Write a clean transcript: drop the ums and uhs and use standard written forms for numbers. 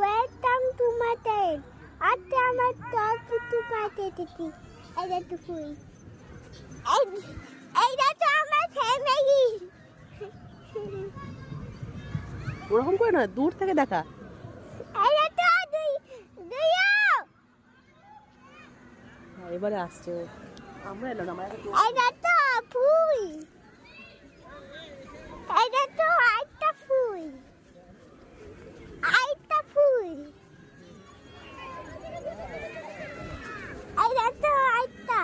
Welcome to my টেল। আজকে আমার top পুতু পাতে দিতি। এটা তো কই? এইটা তো আমার ফ্যামিলি। ওরকম করে না, দূর থেকে দেখা। এইটা তো দুইও। এবারে আসছে ও। আমরা এলো না, আমরা এইটা তো ফুল। এইটা তো আইটা ফুল। আইটা ফুল। এইটা তো আইটা।